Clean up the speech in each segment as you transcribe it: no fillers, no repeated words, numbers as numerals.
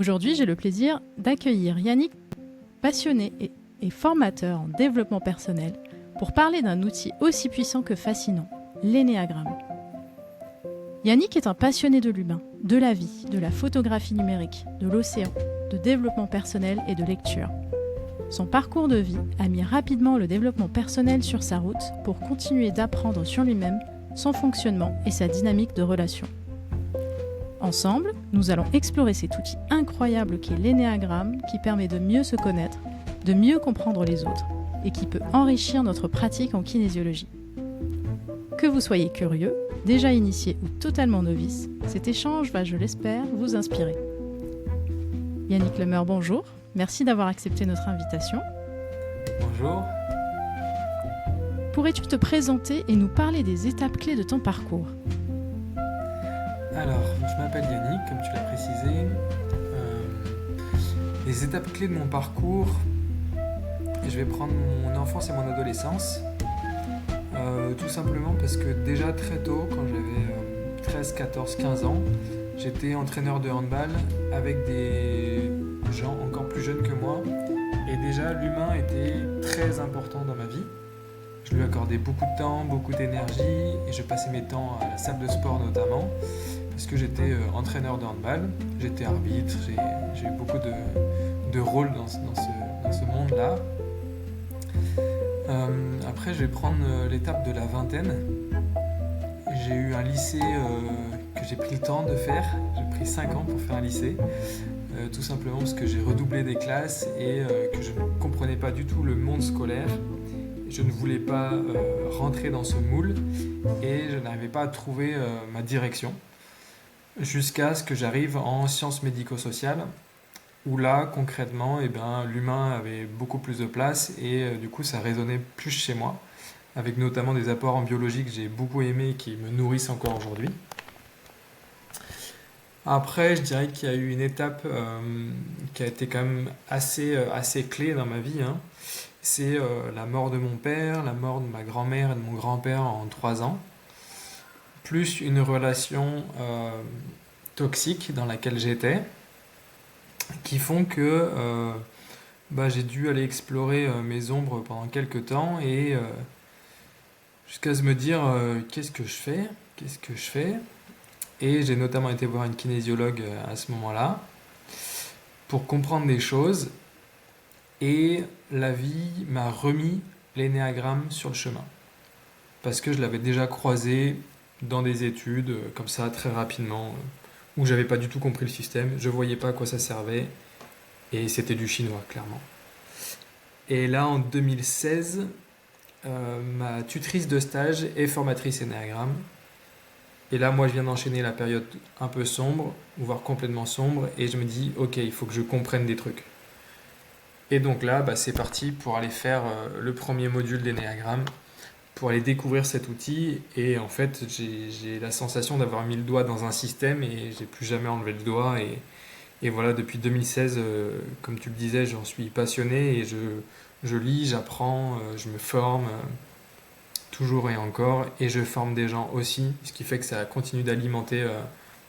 Aujourd'hui, j'ai le plaisir d'accueillir Yannick, passionné et formateur en développement personnel, pour parler d'un outil aussi puissant que fascinant, l'énéagramme. Yannick est un passionné de l'humain, de la vie, de la photographie numérique, de l'océan, de développement personnel et de lecture. Son parcours de vie a mis rapidement le développement personnel sur sa route pour continuer d'apprendre sur lui-même, son fonctionnement et sa dynamique de relation. Ensemble, nous allons explorer cet outil incroyable qu'est l'énéagramme qui permet de mieux se connaître, de mieux comprendre les autres et qui peut enrichir notre pratique en kinésiologie. Que vous soyez curieux, déjà initié ou totalement novice, cet échange va, je l'espère, vous inspirer. Yannick Lemeur, bonjour. Merci d'avoir accepté notre invitation. Bonjour. Pourrais-tu te présenter et nous parler des étapes clés de ton parcours ? Alors, je m'appelle Yannick, comme tu l'as précisé. Les étapes clés de mon parcours, je vais prendre mon enfance et mon adolescence. Tout simplement parce que déjà très tôt, quand j'avais 13, 14, 15 ans, j'étais entraîneur de handball avec des gens encore plus jeunes que moi. Et déjà, l'humain était très important dans ma vie. Je lui accordais beaucoup de temps, beaucoup d'énergie et je passais mes temps à la salle de sport notamment parce que j'étais entraîneur de handball, j'étais arbitre, j'ai eu beaucoup de rôles dans ce monde-là. Après, je vais prendre l'étape de la vingtaine. J'ai eu un lycée que j'ai pris le temps de faire. J'ai pris 5 ans pour faire un lycée. Tout simplement parce que j'ai redoublé des classes et que je ne comprenais pas du tout le monde scolaire. Je ne voulais pas rentrer dans ce moule et je n'arrivais pas à trouver ma direction jusqu'à ce que j'arrive en sciences médico-sociales où là, concrètement, l'humain avait beaucoup plus de place et du coup, ça résonnait plus chez moi, avec notamment des apports en biologie que j'ai beaucoup aimés et qui me nourrissent encore aujourd'hui. Après, je dirais qu'il y a eu une étape qui a été quand même assez clé dans ma vie. C'est la mort de mon père, la mort de ma grand-mère et de mon grand-père en 3 ans, plus une relation toxique dans laquelle j'étais, qui font que j'ai dû aller explorer mes ombres pendant quelques temps et jusqu'à se me dire qu'est-ce que je fais. Et j'ai notamment été voir une kinésiologue à ce moment-là pour comprendre des choses. Et la vie m'a remis l'énéagramme sur le chemin. Parce que je l'avais déjà croisé dans des études, comme ça, très rapidement, où j'avais pas du tout compris le système, je voyais pas à quoi ça servait, et c'était du chinois, clairement. Et là, en 2016, ma tutrice de stage est formatrice énéagramme. Et là, moi, je viens d'enchaîner la période un peu sombre, voire complètement sombre, et je me dis, ok, il faut que je comprenne des trucs. Et donc là, c'est parti pour aller faire le premier module d'énéagramme, pour aller découvrir cet outil. Et en fait, j'ai la sensation d'avoir mis le doigt dans un système et j'ai plus jamais enlevé le doigt. Et voilà, depuis 2016, comme tu le disais, j'en suis passionné et je lis, j'apprends, je me forme toujours et encore. Et je forme des gens aussi, ce qui fait que ça continue d'alimenter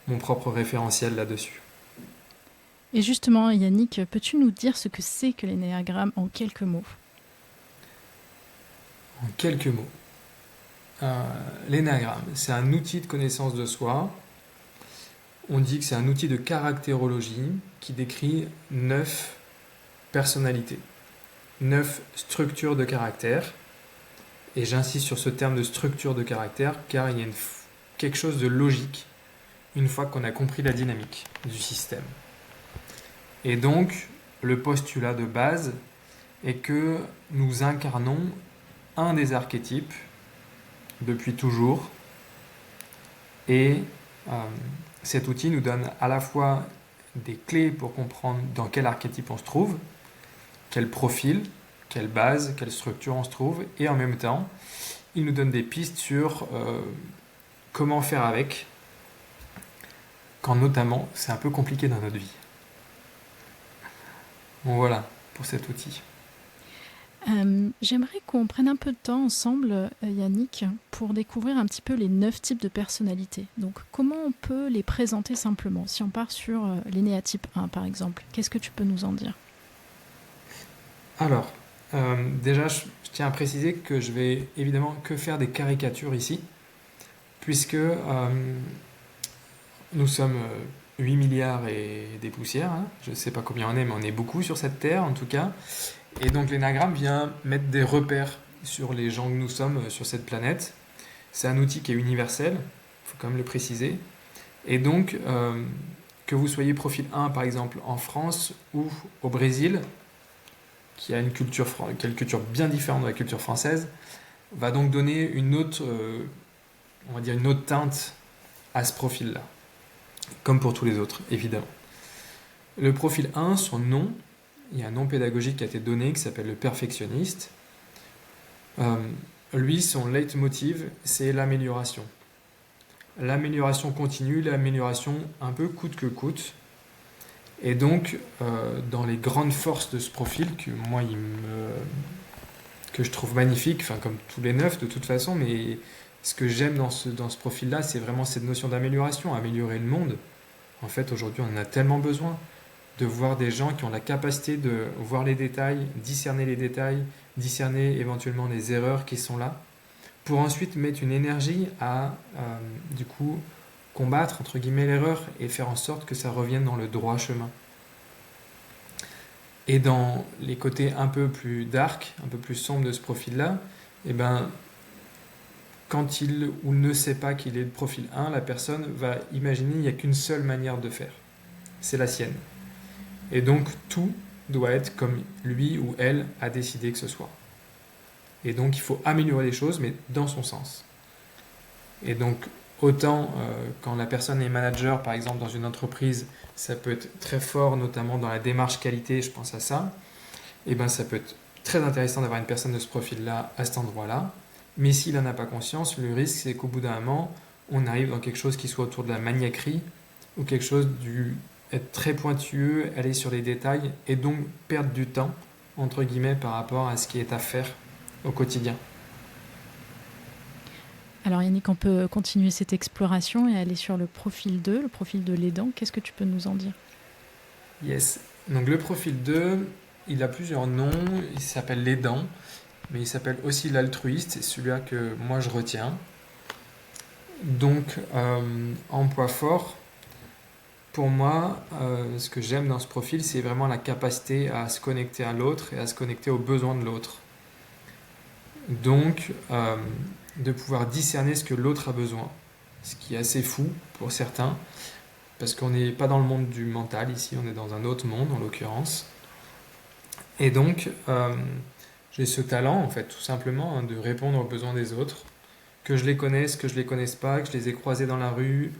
mon propre référentiel là-dessus. Et justement, Yannick, peux-tu nous dire ce que c'est que l'énéagramme en quelques mots ? En quelques mots. L'énéagramme, c'est un outil de connaissance de soi. On dit que c'est un outil de caractérologie qui décrit 9 personnalités, 9 structures de caractère. Et j'insiste sur ce terme de structure de caractère car il y a quelque chose de logique une fois qu'on a compris la dynamique du système. Et donc, le postulat de base est que nous incarnons un des archétypes depuis toujours. Et cet outil nous donne à la fois des clés pour comprendre dans quel archétype on se trouve, quel profil, quelle base, quelle structure on se trouve, et en même temps, il nous donne des pistes sur comment faire avec, quand notamment c'est un peu compliqué dans notre vie. Bon, voilà pour cet outil. J'aimerais qu'on prenne un peu de temps ensemble, Yannick, pour découvrir un petit peu les 9 types de personnalités. Donc, comment on peut les présenter simplement? Si on part sur l'énéatype 1, par exemple, qu'est-ce que tu peux nous en dire? Alors, déjà, je tiens à préciser que je vais évidemment que faire des caricatures ici, puisque nous sommes 8 milliards et des poussières, hein. Je ne sais pas combien on est, mais on est beaucoup sur cette Terre en tout cas. Et donc l'énagramme vient mettre des repères sur les gens que nous sommes sur cette planète. C'est un outil qui est universel, il faut quand même le préciser. Et donc, que vous soyez profil 1 par exemple en France ou au Brésil, qui a une culture bien différente de la culture française, va donc donner une autre, on va dire une autre teinte à ce profil-là, comme pour tous les autres, évidemment. Le profil 1, son nom, il y a un nom pédagogique qui a été donné qui s'appelle le perfectionniste. Lui, son leitmotiv, c'est l'amélioration. L'amélioration continue, l'amélioration un peu coûte que coûte. Et donc, dans les grandes forces de ce profil, que je trouve magnifique, enfin comme tous les 9 de toute façon, mais ce que j'aime dans ce profil-là, c'est vraiment cette notion d'amélioration, améliorer le monde. En fait, aujourd'hui, on en a tellement besoin de voir des gens qui ont la capacité de voir les détails, discerner éventuellement les erreurs qui sont là, pour ensuite mettre une énergie à, du coup, combattre, entre guillemets, l'erreur et faire en sorte que ça revienne dans le droit chemin. Et dans les côtés un peu plus dark, un peu plus sombres de ce profil-là, eh ben, quand il ou ne sait pas qu'il est le profil 1, la personne va imaginer qu'il n'y a qu'une seule manière de faire. C'est la sienne. Et donc tout doit être comme lui ou elle a décidé que ce soit. Et donc il faut améliorer les choses, mais dans son sens. Et donc autant quand la personne est manager, par exemple dans une entreprise, ça peut être très fort, notamment dans la démarche qualité, je pense à ça. Et ben ça peut être très intéressant d'avoir une personne de ce profil-là à cet endroit-là. Mais s'il n'en a pas conscience, le risque c'est qu'au bout d'un moment, on arrive dans quelque chose qui soit autour de la maniaquerie ou quelque chose du être très pointueux, aller sur les détails et donc perdre du temps, entre guillemets, par rapport à ce qui est à faire au quotidien. Alors Yannick, on peut continuer cette exploration et aller sur le profil 2, le profil de l'aidant. Qu'est-ce que tu peux nous en dire? Yes. Donc le profil 2, il a plusieurs noms. Il s'appelle l'aidant, mais il s'appelle aussi l'altruiste. C'est celui-là que moi je retiens. Donc, en poids fort, pour moi, ce que j'aime dans ce profil, c'est vraiment la capacité à se connecter à l'autre et à se connecter aux besoins de l'autre. Donc, de pouvoir discerner ce que l'autre a besoin, ce qui est assez fou pour certains, parce qu'on n'est pas dans le monde du mental ici, on est dans un autre monde en l'occurrence. Et donc, j'ai ce talent, en fait, tout simplement, hein, de répondre aux besoins des autres, que je les connaisse, que je les connaisse pas, que je les ai croisés dans la rue,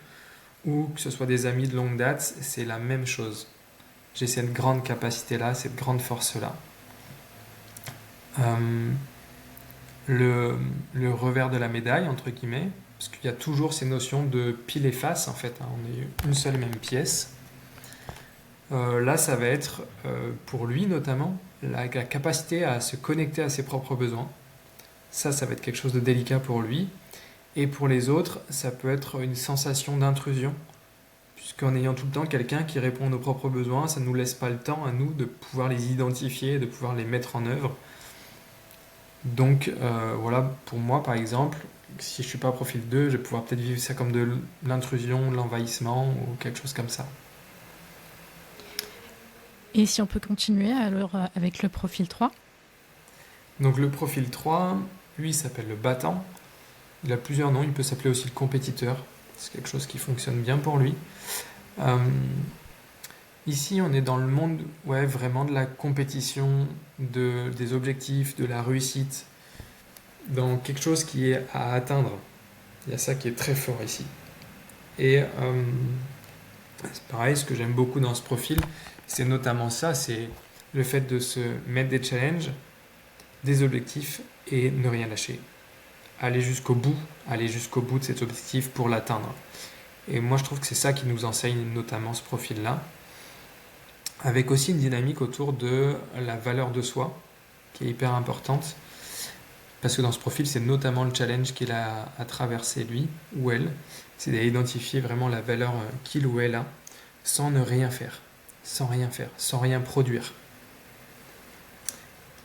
ou que ce soit des amis de longue date, c'est la même chose. J'ai cette grande capacité-là, cette grande force-là. Euh, le revers de la médaille, entre guillemets, parce qu'il y a toujours ces notions de pile et face, en fait, hein, on est une seule et même pièce. Là, ça va être, pour lui notamment, la capacité à se connecter à ses propres besoins. Ça va être quelque chose de délicat pour lui. Et pour les autres, ça peut être une sensation d'intrusion, puisqu'en ayant tout le temps quelqu'un qui répond à nos propres besoins, ça ne nous laisse pas le temps à nous de pouvoir les identifier, de pouvoir les mettre en œuvre. Donc voilà, pour moi par exemple, si je ne suis pas profil 2, je vais pouvoir peut-être vivre ça comme de l'intrusion, de l'envahissement ou quelque chose comme ça. Et si on peut continuer alors avec le profil 3? Donc le profil 3, lui il s'appelle le battant. Il a plusieurs noms, il peut s'appeler aussi le compétiteur. C'est quelque chose qui fonctionne bien pour lui. Euh, Ici, on est dans le monde, ouais, vraiment de la compétition, des objectifs, de la réussite, dans quelque chose qui est à atteindre. Il y a ça qui est très fort ici. Et c'est pareil, ce que j'aime beaucoup dans ce profil, c'est notamment ça, c'est le fait de se mettre des challenges, des objectifs et ne rien lâcher. Aller jusqu'au bout de cet objectif pour l'atteindre. Et moi, je trouve que c'est ça qui nous enseigne notamment ce profil-là, avec aussi une dynamique autour de la valeur de soi, qui est hyper importante. Parce que dans ce profil, c'est notamment le challenge qu'il a à traverser lui ou elle. C'est d'identifier vraiment la valeur qu'il ou elle a sans ne rien faire, sans rien faire, sans rien produire.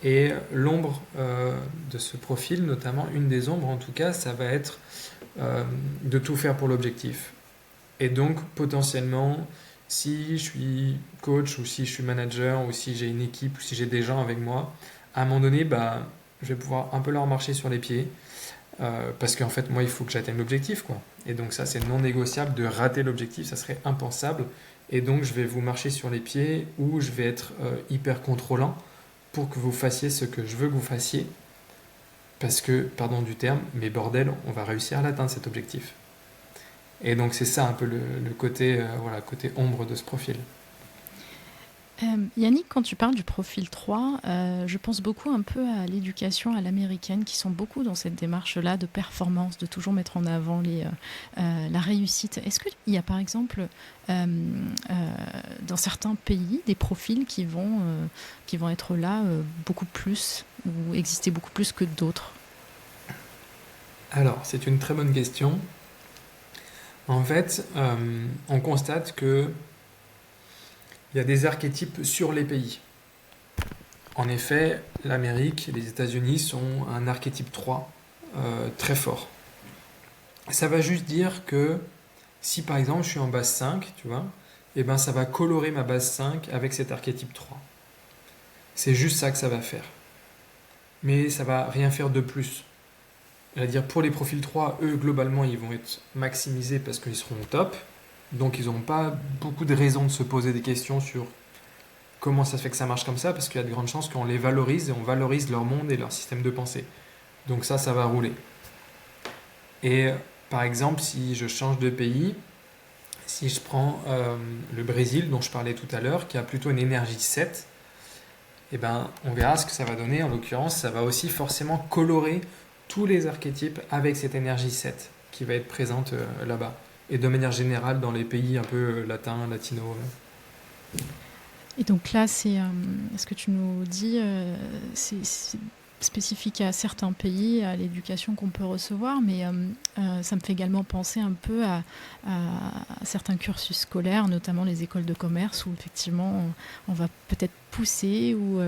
Et l'ombre de ce profil, notamment une des ombres en tout cas, ça va être de tout faire pour l'objectif. Et donc potentiellement, si je suis coach ou si je suis manager ou si j'ai une équipe ou si j'ai des gens avec moi, à un moment donné, je vais pouvoir un peu leur marcher sur les pieds parce qu'en fait, moi, il faut que j'atteigne l'objectif, quoi. Et donc ça, c'est non négociable de rater l'objectif, ça serait impensable. Et donc, je vais vous marcher sur les pieds ou je vais être hyper contrôlant pour que vous fassiez ce que je veux que vous fassiez. Parce que, pardon du terme, mais bordel, on va réussir à l'atteindre cet objectif. Et donc c'est ça un peu le côté, côté ombre de ce profil. Yannick, quand tu parles du profil 3, je pense beaucoup un peu à l'éducation à l'américaine, qui sont beaucoup dans cette démarche-là de performance, de toujours mettre en avant la réussite. Est-ce qu'il y a par exemple dans certains pays des profils qui vont être là beaucoup plus ou exister beaucoup plus que d'autres? Alors, c'est une très bonne question. En fait, on constate que il y a des archétypes sur les pays. En effet, l'Amérique et les États-Unis sont un archétype 3 très fort. Ça va juste dire que si par exemple je suis en base 5, tu vois, et ben ça va colorer ma base 5 avec cet archétype 3. C'est juste ça que ça va faire. Mais ça va rien faire de plus. C'est-à-dire pour les profils 3, eux globalement ils vont être maximisés parce qu'ils seront au top. Donc ils n'ont pas beaucoup de raisons de se poser des questions sur comment ça se fait que ça marche comme ça, parce qu'il y a de grandes chances qu'on les valorise et on valorise leur monde et leur système de pensée. Donc ça va rouler. Et par exemple, si je change de pays, si je prends le Brésil dont je parlais tout à l'heure, qui a plutôt une énergie 7, eh ben, on verra ce que ça va donner. En l'occurrence, ça va aussi forcément colorer tous les archétypes avec cette énergie 7 qui va être présente là-bas. Et de manière générale dans les pays un peu latins, latinos. Et donc là, c'est ce que tu nous dis, c'est spécifique à certains pays, à l'éducation qu'on peut recevoir, mais ça me fait également penser un peu à certains cursus scolaires, notamment les écoles de commerce, où effectivement on va peut-être pousser ou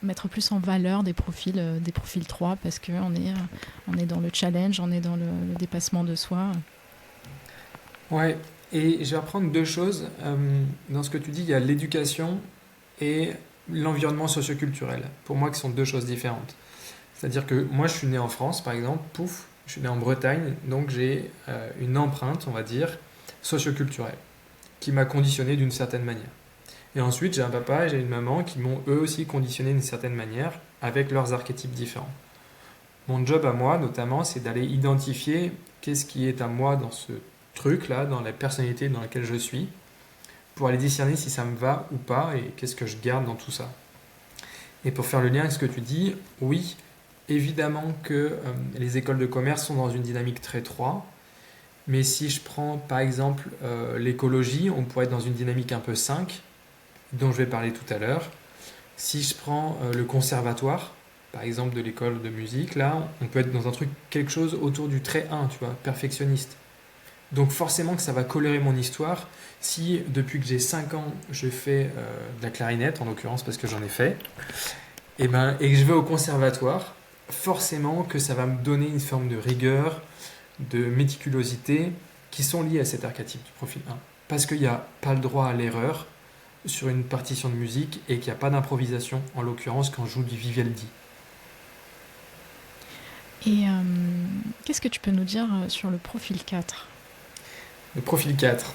mettre plus en valeur des profils 3 parce qu'on est dans le challenge, on est dans le dépassement de soi. Ouais, et je vais reprendre deux choses. Dans ce que tu dis, il y a l'éducation et l'environnement socioculturel. Pour moi, qui sont deux choses différentes. C'est-à-dire que moi, je suis né en France, par exemple, pouf, je suis né en Bretagne, donc j'ai une empreinte, on va dire, socioculturelle, qui m'a conditionné d'une certaine manière. Et ensuite, j'ai un papa et j'ai une maman qui m'ont eux aussi conditionné d'une certaine manière, avec leurs archétypes différents. Mon job à moi, notamment, c'est d'aller identifier qu'est-ce qui est à moi dans ce truc-là, dans la personnalité dans laquelle je suis, pour aller discerner si ça me va ou pas et qu'est-ce que je garde dans tout ça. Et pour faire le lien avec ce que tu dis, oui, évidemment que les écoles de commerce sont dans une dynamique très 3, mais si je prends par exemple l'écologie, on pourrait être dans une dynamique un peu 5, dont je vais parler tout à l'heure. Si je prends le conservatoire, par exemple de l'école de musique, là, on peut être dans un truc, quelque chose autour du trait 1, tu vois, perfectionniste. Donc forcément que ça va colorer mon histoire si depuis que j'ai 5 ans je fais de la clarinette, en l'occurrence parce que j'en ai fait, et que je vais au conservatoire, forcément que ça va me donner une forme de rigueur, de méticulosité qui sont liées à cet archétype du profil 1. Parce qu'il n'y a pas le droit à l'erreur sur une partition de musique et qu'il n'y a pas d'improvisation, en l'occurrence quand je joue du Vivaldi. Et qu'est-ce que tu peux nous dire sur le profil 4 ? Le profil 4,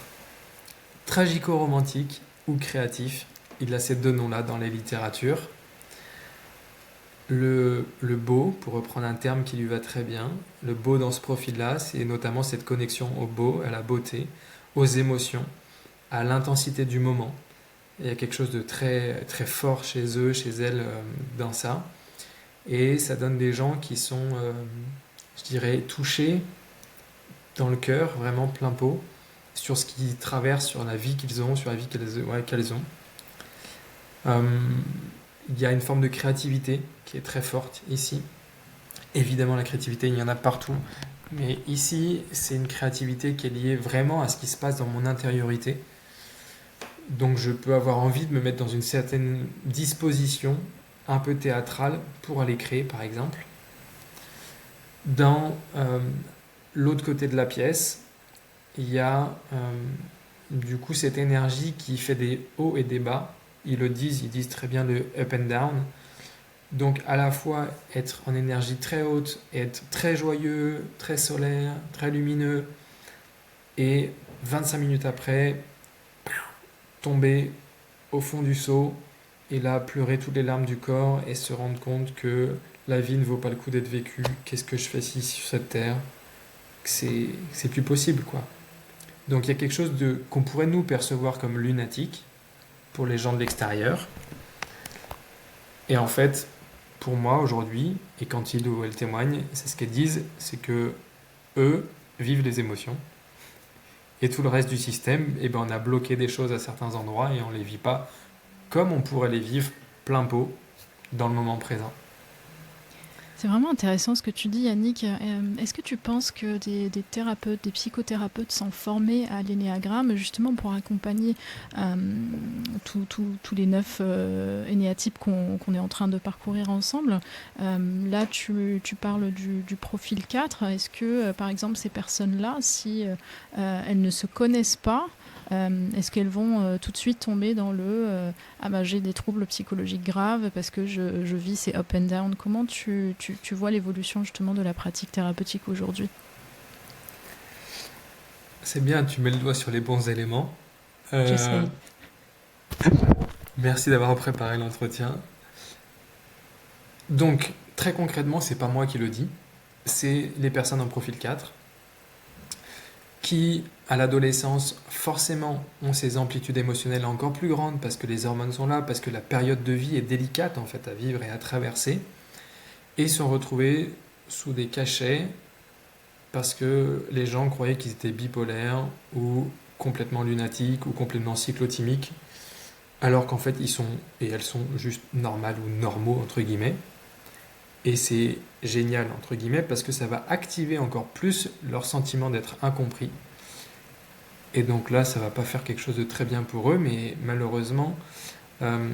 tragico-romantique ou créatif, il a ces deux noms-là dans les littératures. Le beau, pour reprendre un terme qui lui va très bien, le beau dans ce profil-là, c'est notamment cette connexion au beau, à la beauté, aux émotions, à l'intensité du moment. Il y a quelque chose de très, très fort chez eux, chez elles, dans ça. Et ça donne des gens qui sont, je dirais, touchés dans le cœur, vraiment plein pot, sur ce qu'ils traversent, sur la vie qu'ils ont, sur la vie qu'elles ont. Il y a une forme de créativité qui est très forte ici. Évidemment, la créativité, il y en a partout. Mais ici, c'est une créativité qui est liée vraiment à ce qui se passe dans mon intériorité. Donc je peux avoir envie de me mettre dans une certaine disposition un peu théâtrale pour aller créer, par exemple. Dans l'autre côté de la pièce, il y a du coup cette énergie qui fait des hauts et des bas. Ils disent très bien le up and down. Donc à la fois être en énergie très haute, être très joyeux, très solaire, très lumineux, et 25 minutes après, tomber au fond du seau, et là pleurer toutes les larmes du corps et se rendre compte que la vie ne vaut pas le coup d'être vécue, qu'est-ce que je fais ici sur cette terre, que c'est plus possible quoi. Donc il y a quelque chose qu'on pourrait nous percevoir comme lunatique pour les gens de l'extérieur. Et en fait, pour moi aujourd'hui, et quand ils ou elles témoignent, c'est ce qu'elles disent, c'est que eux vivent les émotions. Et tout le reste du système, eh ben, on a bloqué des choses à certains endroits et on ne les vit pas comme on pourrait les vivre plein pot dans le moment présent. C'est vraiment intéressant ce que tu dis, Yannick. Est-ce que tu penses que des thérapeutes, des psychothérapeutes sont formés à l'énéagramme justement pour accompagner tous les 9 énéatypes qu'on est en train de parcourir ensemble? Là, tu parles du profil 4. Est-ce que, par exemple, ces personnes-là, si elles ne se connaissent pas, est-ce qu'elles vont tout de suite tomber dans ah bah, j'ai des troubles psychologiques graves parce que je vis ces up and down? Comment tu vois l'évolution justement de la pratique thérapeutique aujourd'hui? C'est bien, tu mets le doigt sur les bons éléments. Euh, J'essaye. Merci d'avoir préparé l'entretien. Donc, très concrètement, c'est pas moi qui le dis, c'est les personnes en profil 4 qui, à l'adolescence, forcément ont ces amplitudes émotionnelles encore plus grandes parce que les hormones sont là, parce que la période de vie est délicate en fait à vivre et à traverser, et sont retrouvés sous des cachets parce que les gens croyaient qu'ils étaient bipolaires ou complètement lunatiques ou complètement cyclotimiques, alors qu'en fait ils sont et elles sont juste normales ou normaux entre guillemets. Et c'est génial entre guillemets parce que ça va activer encore plus leur sentiment d'être incompris. Et donc là, ça va pas faire quelque chose de très bien pour eux, mais malheureusement, euh,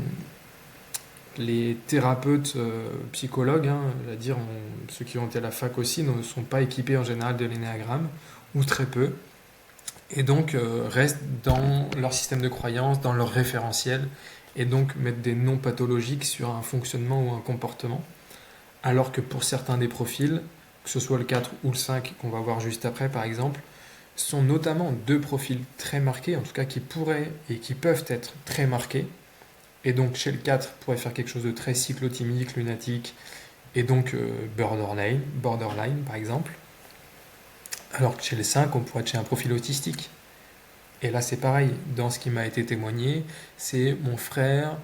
les thérapeutes psychologues, hein, ceux qui ont été à la fac aussi, ne sont pas équipés en général de l'énéagramme, ou très peu, et donc restent dans leur système de croyance, dans leur référentiel, et donc mettent des noms pathologiques sur un fonctionnement ou un comportement, alors que pour certains des profils, que ce soit le 4 ou le 5 qu'on va voir juste après par exemple, sont notamment deux profils très marqués, en tout cas qui pourraient et qui peuvent être très marqués. Et donc chez le 4, pourrait faire quelque chose de très cyclotimique, lunatique, et donc borderline par exemple. Alors que chez les 5, on pourrait être chez un profil autistique. Et là c'est pareil, dans ce qui m'a été témoigné, c'est mon frère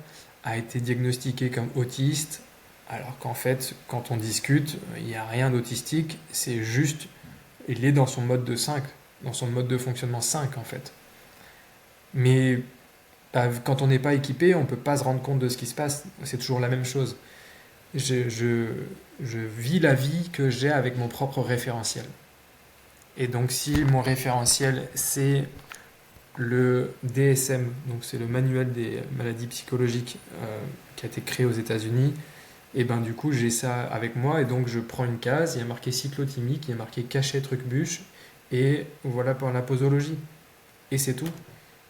a été diagnostiqué comme autiste, alors qu'en fait, quand on discute, il n'y a rien d'autistique, c'est juste, il est dans son mode de 5, dans son mode de fonctionnement 5 en fait. Mais quand on n'est pas équipé, on ne peut pas se rendre compte de ce qui se passe. C'est toujours la même chose. Je vis la vie que j'ai avec mon propre référentiel. Et donc si mon référentiel c'est le DSM, donc c'est le manuel des maladies psychologiques qui a été créé aux États-Unis, et ben du coup j'ai ça avec moi et donc je prends une case, il y a marqué cyclotimique, il y a marqué cachet truc bûche et voilà pour la posologie. Et c'est tout.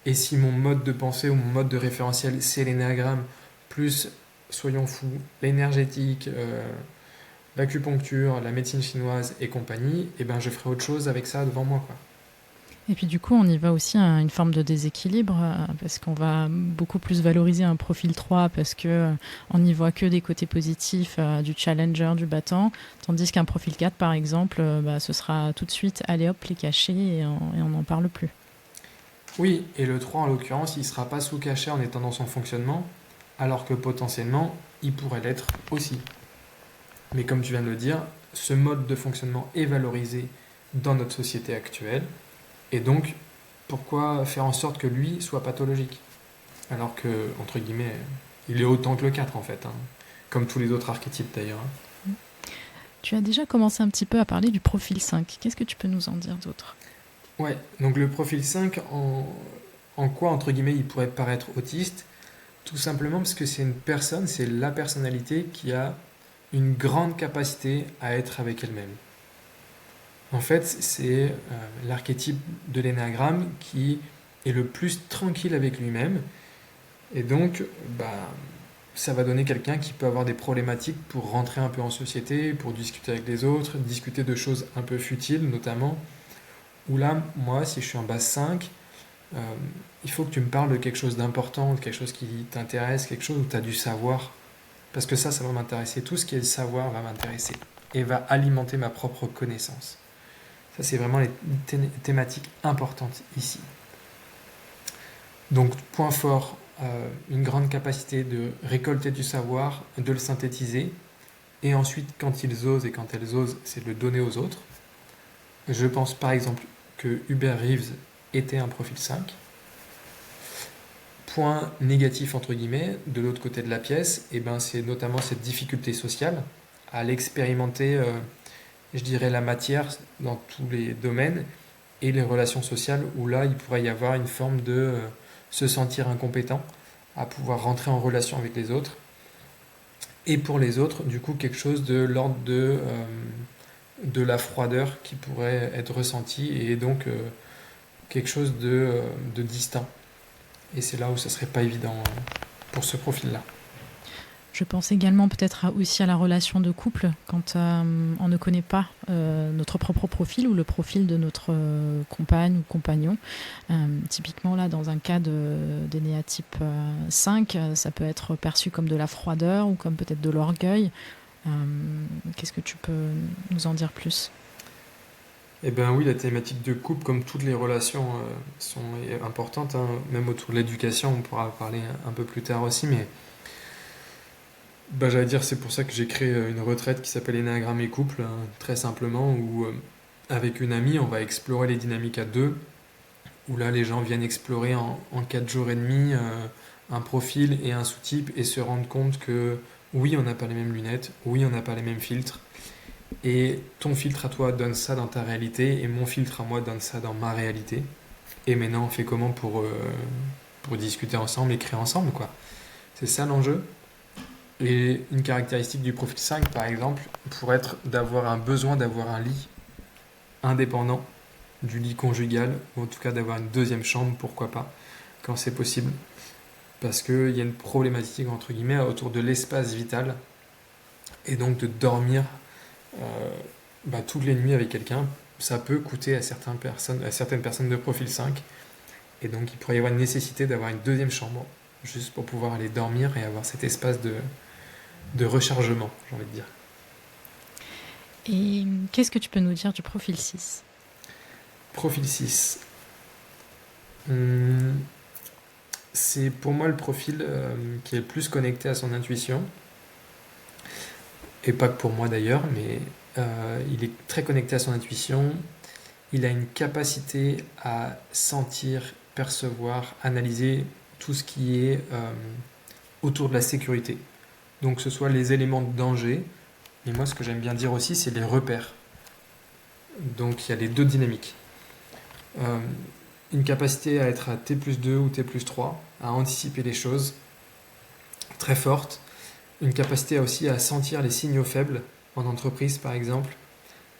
Et si mon mode de pensée ou mon mode de référentiel c'est l'énéagramme, plus, soyons fous, l'énergétique, l'acupuncture, la médecine chinoise et compagnie, et ben je ferai autre chose avec ça devant moi quoi. Et puis du coup, on y va aussi à une forme de déséquilibre parce qu'on va beaucoup plus valoriser un profil 3 parce que on n'y voit que des côtés positifs du challenger, du battant, tandis qu'un profil 4 par exemple, ce sera tout de suite allez hop les cachets et on n'en parle plus. Oui, et le 3 en l'occurrence, il ne sera pas sous cachet en étant dans son fonctionnement, alors que potentiellement, il pourrait l'être aussi. Mais comme tu viens de le dire, ce mode de fonctionnement est valorisé dans notre société actuelle, et donc, pourquoi faire en sorte que lui soit pathologique? Alors que, entre guillemets, il est autant que le 4 en fait, hein. Comme tous les autres archétypes d'ailleurs, hein. Tu as déjà commencé un petit peu à parler du profil 5. Qu'est-ce que tu peux nous en dire d'autre? Ouais, donc le profil 5, en quoi, entre guillemets, il pourrait paraître autiste? Tout simplement parce que c'est une personne, c'est la personnalité qui a une grande capacité à être avec elle-même. En fait, c'est l'archétype de l'énéagramme qui est le plus tranquille avec lui-même. Et donc, bah, ça va donner quelqu'un qui peut avoir des problématiques pour rentrer un peu en société, pour discuter avec les autres, discuter de choses un peu futiles notamment. Ou là, moi, si je suis en base 5, euh, il faut que tu me parles de quelque chose d'important, de quelque chose qui t'intéresse, quelque chose où tu as du savoir. Parce que ça va m'intéresser. Tout ce qui est le savoir va m'intéresser et va alimenter ma propre connaissance. Ça, c'est vraiment les thématiques importantes ici. Donc, point fort, une grande capacité de récolter du savoir, de le synthétiser, et ensuite, quand ils osent et quand elles osent, c'est de le donner aux autres. Je pense par exemple que Hubert Reeves était un profil 5. Point négatif entre guillemets, de l'autre côté de la pièce, et ben c'est notamment cette difficulté sociale à l'expérimenter, je dirais la matière dans tous les domaines et les relations sociales où là il pourrait y avoir une forme de se sentir incompétent à pouvoir rentrer en relation avec les autres et pour les autres du coup quelque chose de l'ordre de la froideur qui pourrait être ressentie et donc quelque chose de distinct. Et c'est là où ça serait pas évident pour ce profil-là. Je pense également peut-être aussi à la relation de couple, quand on ne connaît pas notre propre profil ou le profil de notre compagne ou compagnon. Typiquement, là, dans un cas d'énéatype 5, ça peut être perçu comme de la froideur ou comme peut-être de l'orgueil. Qu'est-ce que tu peux nous en dire plus? Eh bien oui, la thématique de couple, comme toutes les relations, sont importantes, hein. Même autour de l'éducation, on pourra parler un peu plus tard aussi, mais bah, j'allais dire, c'est pour ça que j'ai créé une retraite qui s'appelle Énéagramme et couple, hein, très simplement, où avec une amie, on va explorer les dynamiques à deux, où là les gens viennent explorer en 4 jours et demi un profil et un sous-type et se rendre compte que oui, on n'a pas les mêmes lunettes, oui, on n'a pas les mêmes filtres, et ton filtre à toi donne ça dans ta réalité, et mon filtre à moi donne ça dans ma réalité. Et maintenant, on fait comment pour discuter ensemble et créer ensemble, quoi. C'est ça l'enjeu. Et une caractéristique du profil 5, par exemple, pourrait être d'avoir un besoin d'avoir un lit indépendant du lit conjugal, ou en tout cas d'avoir une deuxième chambre, pourquoi pas, quand c'est possible. Parce qu'il y a une problématique, entre guillemets, autour de l'espace vital, et donc de dormir toutes les nuits avec quelqu'un. Ça peut coûter à certaines personnes de profil 5, et donc il pourrait y avoir une nécessité d'avoir une deuxième chambre, juste pour pouvoir aller dormir et avoir cet espace de rechargement, j'ai envie de dire. Et qu'est-ce que tu peux nous dire du profil 6? Profil 6. Hum, c'est pour moi le profil qui est le plus connecté à son intuition. Et pas que pour moi d'ailleurs, mais il est très connecté à son intuition. Il a une capacité à sentir, percevoir, analyser tout ce qui est autour de la sécurité. Donc que ce soit les éléments de danger, mais moi ce que j'aime bien dire aussi, c'est les repères. Donc il y a les deux dynamiques. Euh, une capacité à être à T plus 2 ou T plus 3, à anticiper les choses, très forte. Une capacité aussi à sentir les signaux faibles en entreprise par exemple.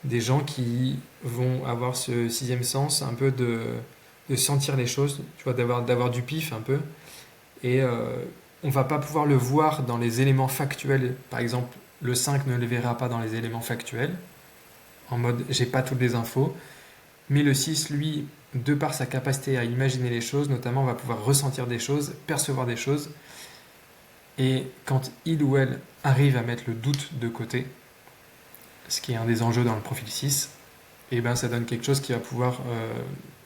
Des gens qui vont avoir ce sixième sens un peu de sentir les choses, tu vois, d'avoir du pif un peu. Et on va pas pouvoir le voir dans les éléments factuels. Par exemple, le 5 ne le verra pas dans les éléments factuels, en mode j'ai pas toutes les infos. Mais le 6, lui, de par sa capacité à imaginer les choses, notamment, va pouvoir ressentir des choses, percevoir des choses. Et quand il ou elle arrive à mettre le doute de côté, ce qui est un des enjeux dans le profil 6, et ben ça donne quelque chose qui va pouvoir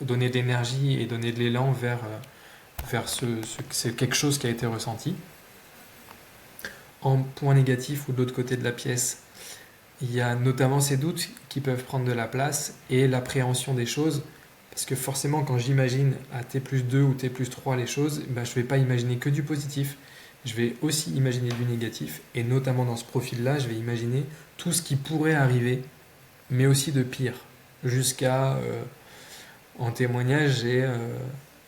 donner de l'énergie et donner de l'élan vers ce quelque chose qui a été ressenti. En point négatif ou de l'autre côté de la pièce, il y a notamment ces doutes qui peuvent prendre de la place et l'appréhension des choses. Parce que forcément, quand j'imagine à T plus 2 ou T plus 3 les choses, ben, je ne vais pas imaginer que du positif. je vais aussi imaginer du négatif, et notamment dans ce profil-là, je vais imaginer tout ce qui pourrait arriver, mais aussi de pire, jusqu'à, en témoignage, j'ai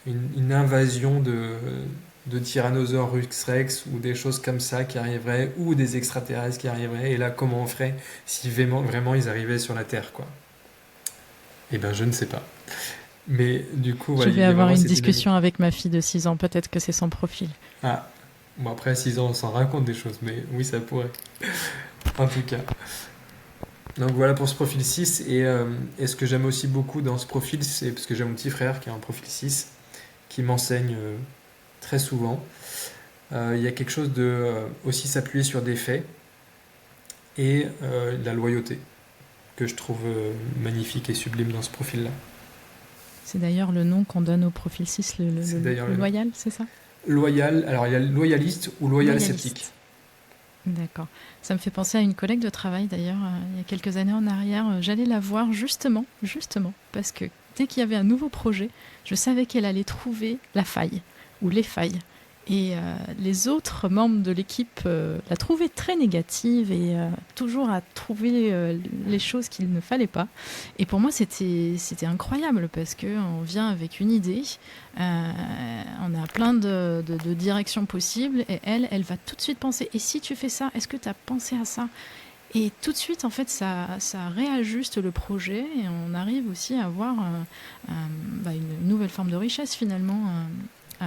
une invasion de tyrannosaures Rex ou des choses comme ça qui arriveraient, ou des extraterrestres qui arriveraient, et là, comment on ferait si vraiment ils arrivaient sur la Terre, quoi. Eh ben, je ne sais pas. Mais du coup, Je voilà, il vais y a avoir vraiment une cette dynamique. discussion avec ma fille de 6 ans, peut-être que c'est son profil. Ah, bon, après, à 6 ans, on s'en raconte des choses, mais oui, ça pourrait. En tout cas. Donc voilà pour ce profil 6. Et ce que j'aime aussi beaucoup dans ce profil, c'est parce que j'ai mon petit frère qui a un profil 6, qui m'enseigne très souvent. Il y a quelque chose de aussi s'appuyer sur des faits et la loyauté, que je trouve magnifique et sublime dans ce profil-là. C'est d'ailleurs le nom qu'on donne au profil 6, C'est d'ailleurs le le nom. loyal, c'est ça? Loyal, alors il y a loyaliste ou loyal sceptique. Loyaliste. D'accord. Ça me fait penser à une collègue de travail d'ailleurs, il y a quelques années en arrière. J'allais la voir justement, parce que dès qu'il y avait un nouveau projet, je savais qu'elle allait trouver la faille ou les failles. Et les autres membres de l'équipe la trouvaient très négative et toujours à trouver les choses qu'il ne fallait pas. Et pour moi, c'était incroyable parce qu'on vient avec une idée, on a plein de directions possibles et elle va tout de suite penser, et si tu fais ça, est-ce que tu as pensé à ça? Et tout de suite, en fait, ça réajuste le projet et on arrive aussi à avoir une nouvelle forme de richesse finalement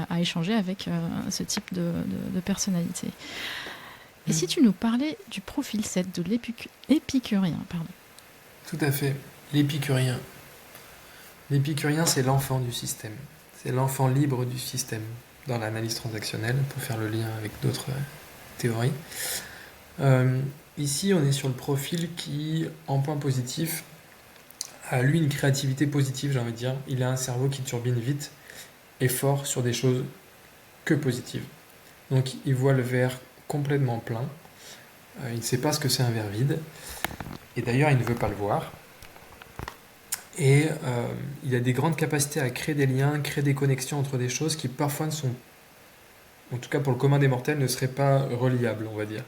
à échanger avec ce type de personnalité. Et si tu nous parlais du profil 7, de l'épicurien, pardon. Tout à fait. L'épicurien. L'épicurien, c'est l'enfant du système. C'est l'enfant libre du système dans l'analyse transactionnelle, pour faire le lien avec d'autres théories. Ici, on est sur le profil qui, en point positif, a lui une créativité positive, j'ai envie de dire. Il a un cerveau qui turbine vite et fort sur des choses que positives. Donc il voit le verre complètement plein. Il ne sait pas ce que c'est un verre vide. Et d'ailleurs, il ne veut pas le voir. Et il a des grandes capacités à créer des liens, créer des connexions entre des choses qui parfois ne sont, en tout cas pour le commun des mortels, ne seraient pas reliables, on va dire.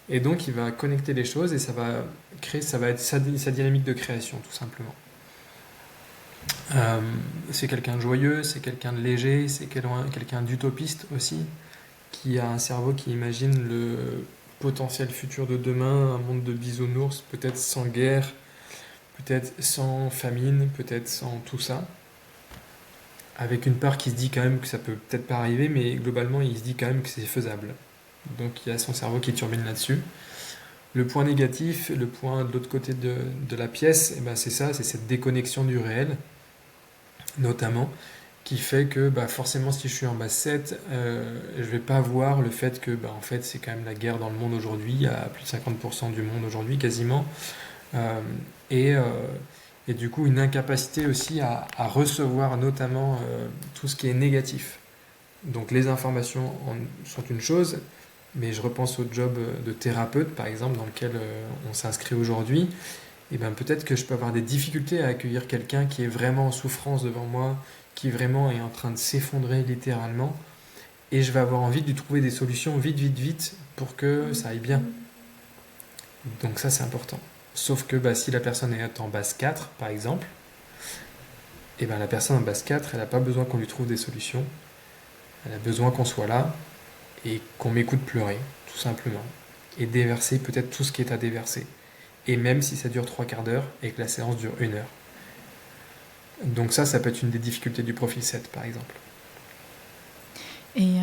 Et donc il va connecter les choses et ça va être sa dynamique de création, tout simplement. C'est quelqu'un de joyeux, c'est quelqu'un de léger, c'est quelqu'un d'utopiste aussi, qui a un cerveau qui imagine le potentiel futur de demain, un monde de bisounours, peut-être sans guerre, peut-être sans famine, peut-être sans tout ça. Avec une part qui se dit quand même que ça peut peut-être pas arriver, mais globalement il se dit quand même que c'est faisable. Donc il y a son cerveau qui turbine là-dessus. Le point négatif, le point de l'autre côté de la pièce, eh ben c'est ça, c'est cette déconnexion du réel, notamment, qui fait que forcément si je suis en base 7, je vais pas voir le fait que en fait c'est quand même la guerre dans le monde aujourd'hui, il y a plus de 50% du monde aujourd'hui quasiment, euh, et, euh, et du coup une incapacité aussi à recevoir notamment tout ce qui est négatif. Donc les informations sont une chose, mais je repense au job de thérapeute par exemple dans lequel on s'inscrit aujourd'hui, et bien peut-être que je peux avoir des difficultés à accueillir quelqu'un qui est vraiment en souffrance devant moi, qui vraiment est en train de s'effondrer littéralement, et je vais avoir envie de lui trouver des solutions vite, vite, vite pour que ça aille bien. Donc ça c'est important. Sauf que si la personne est en base 4 par exemple, et ben la personne en base 4 elle n'a pas besoin qu'on lui trouve des solutions, elle a besoin qu'on soit là et qu'on m'écoute pleurer, tout simplement, et déverser peut-être tout ce qui est à déverser. Et même si ça dure 3/4 d'heure et que la séance dure 1 heure. Donc ça peut être une des difficultés du profil 7 par exemple. Et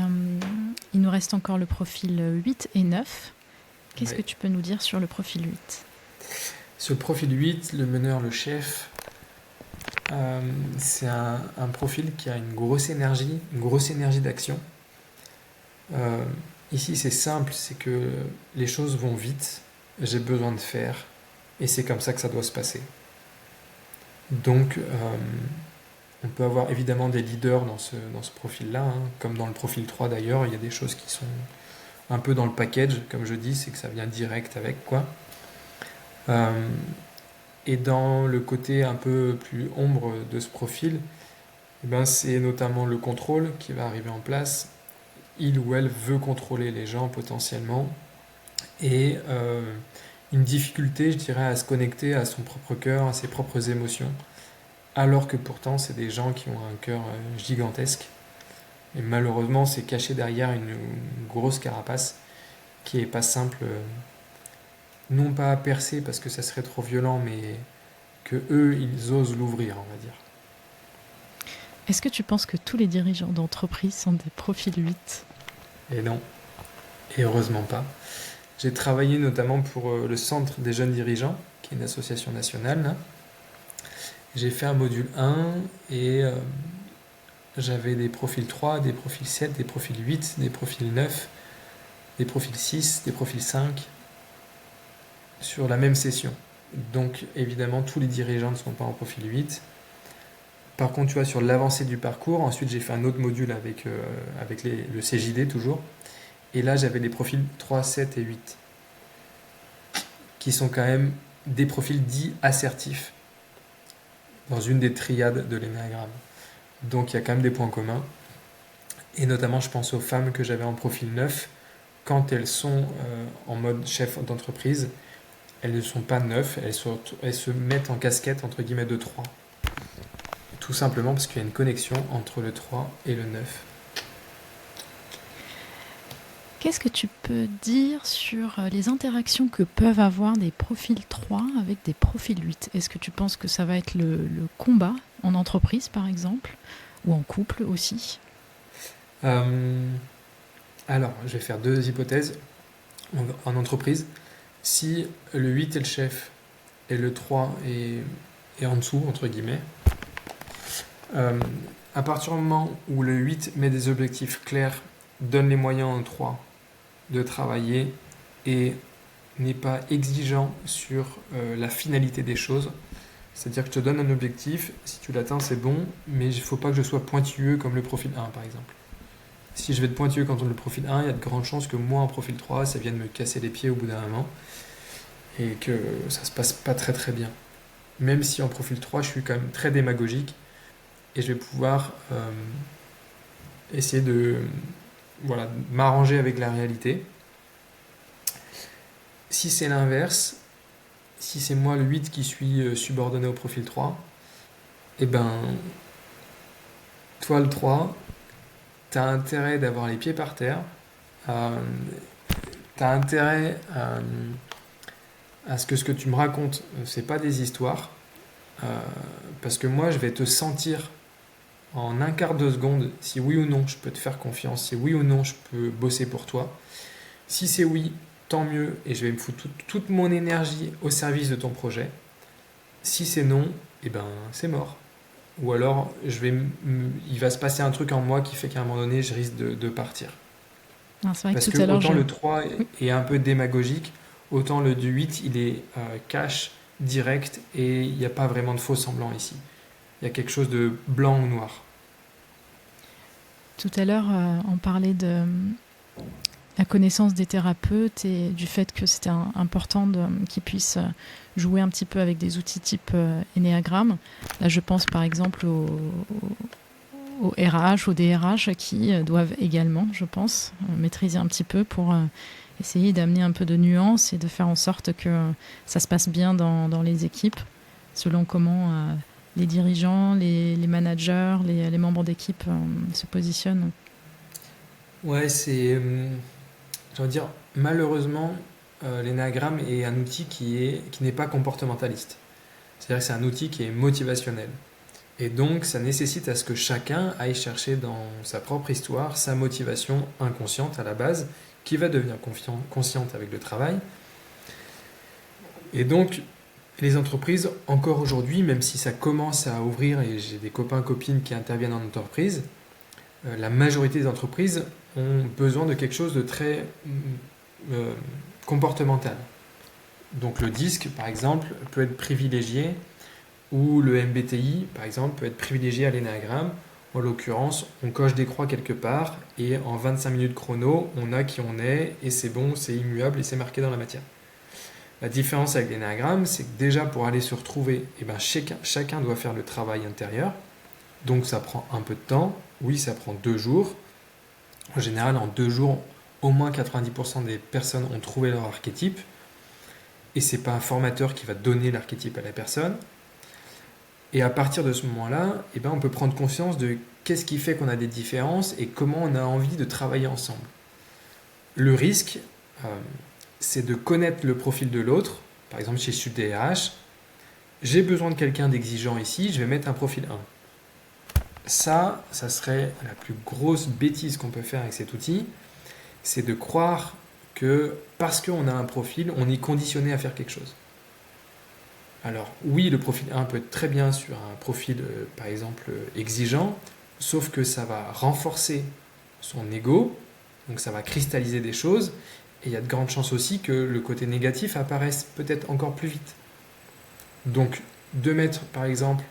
il nous reste encore le profil 8 et 9. Qu'est-ce Ouais. que tu peux nous dire sur le profil 8? Sur le profil 8, le meneur, le chef, c'est un profil qui a une grosse énergie d'action. Ici c'est simple, c'est que les choses vont vite, j'ai besoin de faire, et c'est comme ça que ça doit se passer. Donc on peut avoir évidemment des leaders dans ce profil-là, hein, comme dans le profil 3 d'ailleurs, il y a des choses qui sont un peu dans le package, comme je dis, c'est que ça vient direct avec quoi. Et dans le côté un peu plus ombre de ce profil, c'est notamment le contrôle qui va arriver en place, il ou elle veut contrôler les gens potentiellement, et une difficulté, je dirais, à se connecter à son propre cœur, à ses propres émotions, alors que pourtant c'est des gens qui ont un cœur gigantesque. Et malheureusement, c'est caché derrière une grosse carapace qui est pas simple, non pas à percer parce que ça serait trop violent, mais que eux, ils osent l'ouvrir, on va dire. Est-ce que tu penses que tous les dirigeants d'entreprise sont des profils 8? Et non, et heureusement pas. J'ai travaillé notamment pour le Centre des jeunes dirigeants, qui est une association nationale, là. J'ai fait un module 1 et j'avais des profils 3, des profils 7, des profils 8, des profils 9, des profils 6, des profils 5 sur la même session. Donc évidemment, tous les dirigeants ne sont pas en profil 8. Par contre, tu vois, sur l'avancée du parcours, ensuite j'ai fait un autre module avec, le CJD toujours. Et là, j'avais des profils 3, 7 et 8, qui sont quand même des profils dits assertifs, dans une des triades de l'énéagramme. Donc il y a quand même des points communs. Et notamment, je pense aux femmes que j'avais en profil 9, quand elles sont en mode chef d'entreprise, elles ne sont pas 9, elles se mettent en casquette entre guillemets de 3. Tout simplement parce qu'il y a une connexion entre le 3 et le 9. Qu'est-ce que tu peux dire sur les interactions que peuvent avoir des profils 3 avec des profils 8? Est-ce que tu penses que ça va être le combat en entreprise, par exemple, ou en couple aussi? Alors, je vais faire deux hypothèses. En entreprise, si le 8 est le chef et le 3 est en dessous, entre guillemets, à partir du moment où le 8 met des objectifs clairs, donne les moyens au 3 de travailler et n'est pas exigeant sur la finalité des choses. C'est-à-dire que je te donne un objectif, si tu l'atteins c'est bon, mais il ne faut pas que je sois pointilleux comme le profil 1 par exemple. Si je vais être pointilleux quand on le profil 1, il y a de grandes chances que moi en profil 3, ça vienne me casser les pieds au bout d'un moment et que ça se passe pas très très bien. Même si en profil 3, je suis quand même très démagogique et je vais pouvoir essayer de m'arranger avec la réalité. Si c'est l'inverse, si c'est moi le 8 qui suis subordonné au profil 3, eh ben, toi le 3, t'as intérêt d'avoir les pieds par terre, t'as intérêt à ce que tu me racontes, c'est pas des histoires, parce que moi je vais te sentir en un quart de seconde si oui ou non je peux te faire confiance, si oui ou non je peux bosser pour toi. Si c'est oui, tant mieux, et je vais me foutre toute mon énergie au service de ton projet. Si c'est non, eh ben c'est mort. Ou alors il va se passer un truc en moi qui fait qu'à un moment donné je risque de partir. Ah, c'est vrai Parce que que tout à l'heure, autant le 3 est un peu démagogique, autant le 8 il est cash, direct, et il n'y a pas vraiment de faux semblants ici. Il y a quelque chose de blanc ou noir. Tout à l'heure, on parlait de la connaissance des thérapeutes et du fait que c'était important qu'ils puissent jouer un petit peu avec des outils type Ennéagramme. Là, je pense par exemple aux RH, aux DRH qui doivent également, je pense, maîtriser un petit peu pour essayer d'amener un peu de nuance et de faire en sorte que ça se passe bien dans les équipes, selon comment les dirigeants, les managers, les membres d'équipe se positionnent. Ouais, c'est. Je veux dire, malheureusement, l'énéagramme est un outil qui n'est pas comportementaliste. C'est-à-dire que c'est un outil qui est motivationnel. Et donc, ça nécessite à ce que chacun aille chercher dans sa propre histoire sa motivation inconsciente à la base, qui va devenir consciente avec le travail. Et donc, les entreprises, encore aujourd'hui, même si ça commence à ouvrir, et j'ai des copains, copines qui interviennent en entreprise, la majorité des entreprises ont besoin de quelque chose de très comportemental. Donc le DISC, par exemple, peut être privilégié, ou le MBTI, par exemple, peut être privilégié à l'énéagramme. En l'occurrence, on coche des croix quelque part, et en 25 minutes chrono, on a qui on est, et c'est bon, c'est immuable, et c'est marqué dans la matière. La différence avec l'énéagramme, c'est que déjà, pour aller se retrouver, eh ben, chacun doit faire le travail intérieur. Donc ça prend un peu de temps. Oui, ça prend 2 jours. En général, en 2 jours, au moins 90% des personnes ont trouvé leur archétype. Et c'est pas un formateur qui va donner l'archétype à la personne. Et à partir de ce moment-là, eh ben, on peut prendre conscience de qu'est-ce qui fait qu'on a des différences et comment on a envie de travailler ensemble. Le risque, euh, c'est de connaître le profil de l'autre. Par exemple, chez SudDRH, j'ai besoin de quelqu'un d'exigeant ici, je vais mettre un profil 1. Ça serait la plus grosse bêtise qu'on peut faire avec cet outil, c'est de croire que parce qu'on a un profil, on est conditionné à faire quelque chose. Alors oui, le profil 1 peut être très bien sur un profil, par exemple, exigeant, sauf que ça va renforcer son ego, donc ça va cristalliser des choses, et il y a de grandes chances aussi que le côté négatif apparaisse peut-être encore plus vite. Donc de mettre, par exemple,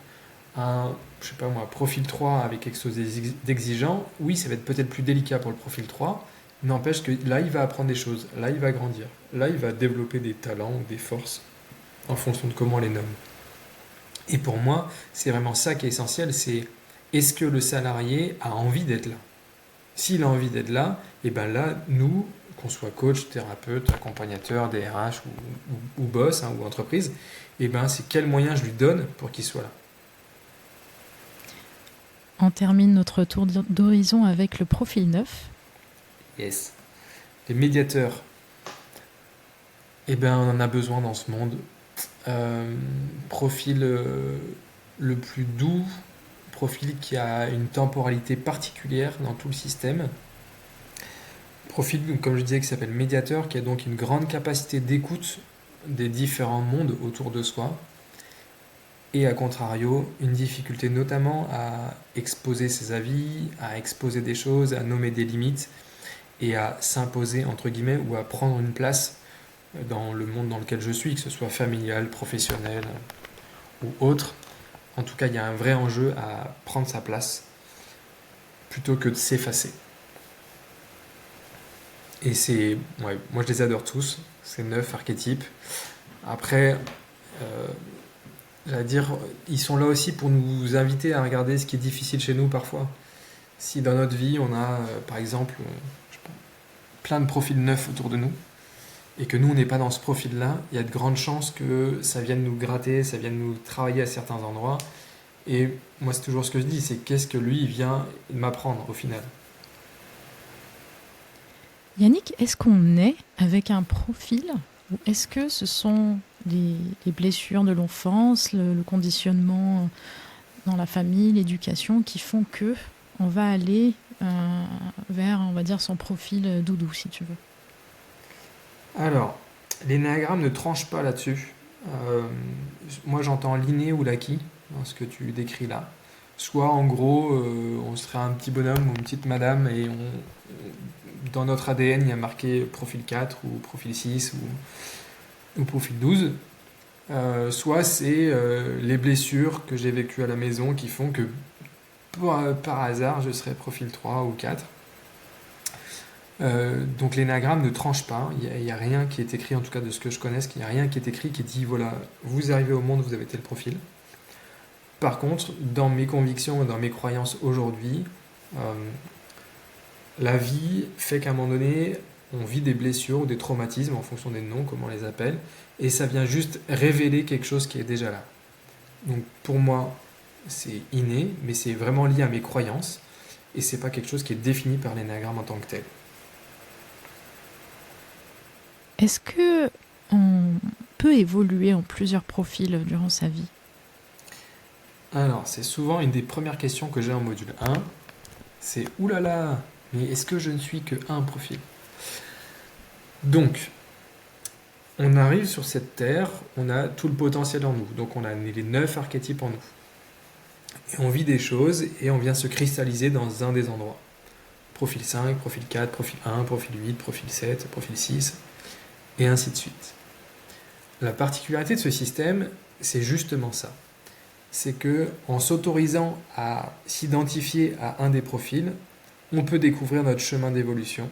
un, je sais pas moi, profil 3 avec quelque chose d'exigeant, oui, ça va être peut-être plus délicat pour le profil 3, n'empêche que là, il va apprendre des choses, là, il va grandir, là, il va développer des talents ou des forces en fonction de comment on les nomme. Et pour moi, c'est vraiment ça qui est essentiel, c'est est-ce que le salarié a envie d'être là? S'il a envie d'être là, et bien là, nous, qu'on soit coach, thérapeute, accompagnateur, DRH ou boss ou entreprise, et ben c'est quels moyens je lui donne pour qu'il soit là. On termine notre tour d'horizon avec le profil 9. Yes. Les médiateurs, eh ben on en a besoin dans ce monde. Profil le plus doux, profil qui a une temporalité particulière dans tout le système. Profil, comme je disais, qui s'appelle médiateur, qui a donc une grande capacité d'écoute des différents mondes autour de soi. Et à contrario, une difficulté notamment à exposer ses avis, à exposer des choses, à nommer des limites et à s'imposer, entre guillemets, ou à prendre une place dans le monde dans lequel je suis, que ce soit familial, professionnel ou autre. En tout cas, il y a un vrai enjeu à prendre sa place plutôt que de s'effacer. Et c'est, ouais, moi je les adore tous, ces 9 archétypes. Après, euh, j'allais dire, ils sont là aussi pour nous inviter à regarder ce qui est difficile chez nous parfois. Si dans notre vie on a, par exemple, je sais pas, plein de profils neufs autour de nous, et que nous on n'est pas dans ce profil-là, il y a de grandes chances que ça vienne nous gratter, ça vienne nous travailler à certains endroits. Et moi c'est toujours ce que je dis, c'est qu'est-ce que lui vient m'apprendre au final. Yannick, est-ce qu'on est avec un profil ou est-ce que ce sont les blessures de l'enfance, le conditionnement dans la famille, l'éducation qui font que on va aller vers, on va dire, son profil doudou, si tu veux? Alors, l'énéagramme ne tranche pas là-dessus. Euh, Moi j'entends l'inné ou l'acquis dans ce que tu décris là. Soit en gros, on serait un petit bonhomme ou une petite madame et dans notre ADN il y a marqué profil 4 ou profil 6 ou profil 12. Soit c'est les blessures que j'ai vécues à la maison qui font que par hasard je serais profil 3 ou 4. Donc l'énagramme ne tranche pas, il n'y a rien qui est écrit, en tout cas de ce que je connaisse, il n'y a rien qui est écrit qui dit voilà, vous arrivez au monde, vous avez tel profil. Par contre, dans mes convictions et dans mes croyances aujourd'hui, euh, la vie fait qu'à un moment donné, on vit des blessures ou des traumatismes en fonction des noms, comment on les appelle, et ça vient juste révéler quelque chose qui est déjà là. Donc pour moi, c'est inné, mais c'est vraiment lié à mes croyances, et c'est pas quelque chose qui est défini par l'énagramme en tant que tel. Est-ce que on peut évoluer en plusieurs profils durant sa vie? Alors, c'est souvent une des premières questions que j'ai en module 1, c'est oulala, mais est-ce que je ne suis que un profil? Donc, on arrive sur cette terre, on a tout le potentiel en nous, donc on a les 9 archétypes en nous. Et on vit des choses et on vient se cristalliser dans un des endroits. Profil 5, profil 4, profil 1, profil 8, profil 7, profil 6, et ainsi de suite. La particularité de ce système, c'est justement ça. C'est que en s'autorisant à s'identifier à un des profils, on peut découvrir notre chemin d'évolution.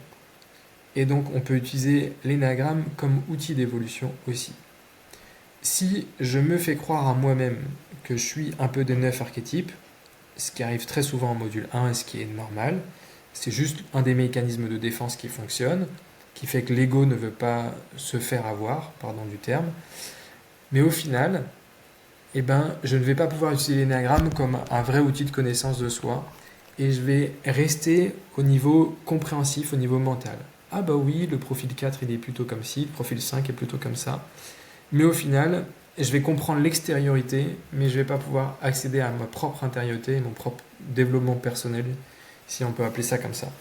Et donc on peut utiliser l'énagramme comme outil d'évolution aussi. Si je me fais croire à moi-même que je suis un peu des 9 archétypes, ce qui arrive très souvent en module 1 et ce qui est normal, C'est juste un des mécanismes de défense qui fonctionne, qui fait que l'ego ne veut pas se faire avoir, pardon du terme. Mais au final, eh ben, je ne vais pas pouvoir utiliser l'énéagramme comme un vrai outil de connaissance de soi, et je vais rester au niveau compréhensif, au niveau mental. Ah bah oui, le profil 4 il est plutôt comme ci, le profil 5 est plutôt comme ça. Mais au final, je vais comprendre l'extériorité, mais je ne vais pas pouvoir accéder à ma propre intériorité, mon propre développement personnel, si on peut appeler ça comme ça.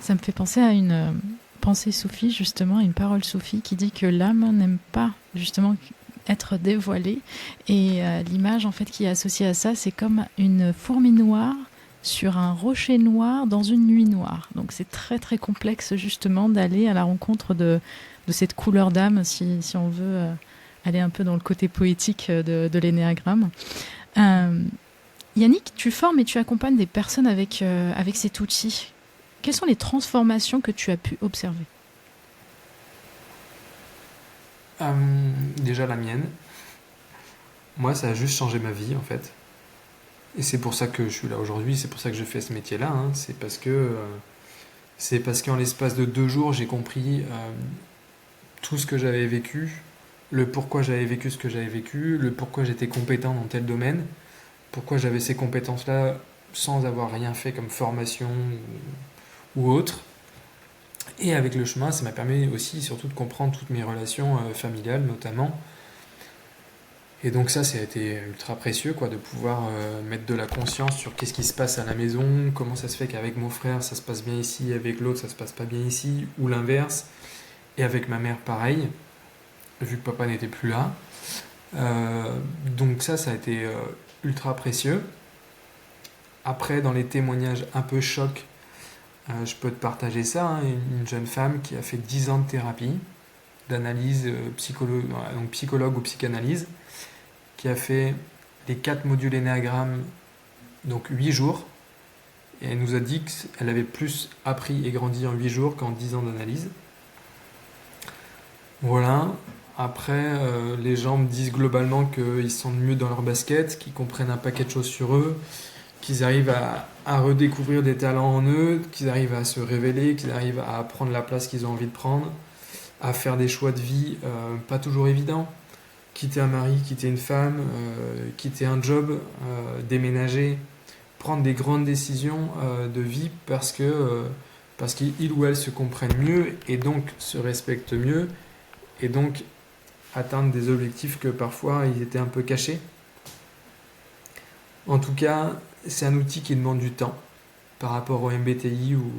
Ça me fait penser à une pensée soufie, justement, une parole soufie qui dit que l'âme n'aime pas justement être dévoilée. Et l'image en fait qui est associée à ça, c'est comme une fourmi noire sur un rocher noir dans une nuit noire. Donc c'est très très complexe justement d'aller à la rencontre de cette couleur d'âme si on veut aller un peu dans le côté poétique de l'énéagramme. Yannick, tu formes et tu accompagnes des personnes avec cet outil. Quelles sont les transformations que tu as pu observer? Déjà la mienne. Moi, ça a juste changé ma vie en fait. Et c'est pour ça que je suis là aujourd'hui, c'est pour ça que je fais ce métier-là. Hein. C'est parce qu'en l'espace de 2 jours, j'ai compris tout ce que j'avais vécu, le pourquoi j'avais vécu ce que j'avais vécu, le pourquoi j'étais compétent dans tel domaine, pourquoi j'avais ces compétences-là sans avoir rien fait comme formation ou autre. Et avec le chemin, ça m'a permis aussi surtout de comprendre toutes mes relations familiales notamment. Et donc ça a été ultra précieux quoi, de pouvoir mettre de la conscience sur qu'est-ce qui se passe à la maison, comment ça se fait qu'avec mon frère ça se passe bien ici, avec l'autre ça se passe pas bien ici, ou l'inverse. Et avec ma mère pareil, vu que papa n'était plus là. Donc ça a été ultra précieux. Après, dans les témoignages un peu choc, je peux te partager ça, hein, une jeune femme qui a fait 10 ans de thérapie, d'analyse donc psychologue ou psychanalyse, qui a fait les 4 modules Enneagramme, donc 8 jours, et elle nous a dit qu'elle avait plus appris et grandi en 8 jours qu'en 10 ans d'analyse. Voilà. Après, les gens me disent globalement qu'ils se sentent mieux dans leur basket, qu'ils comprennent un paquet de choses sur eux, qu'ils arrivent à redécouvrir des talents en eux, qu'ils arrivent à se révéler, qu'ils arrivent à prendre la place qu'ils ont envie de prendre, à faire des choix de vie pas toujours évidents. Quitter un mari, quitter une femme, quitter un job, déménager, prendre des grandes décisions de vie parce qu'ils ou elles se comprennent mieux et donc se respectent mieux et donc atteindre des objectifs que parfois ils étaient un peu cachés. En tout cas, c'est un outil qui demande du temps par rapport au MBTI ou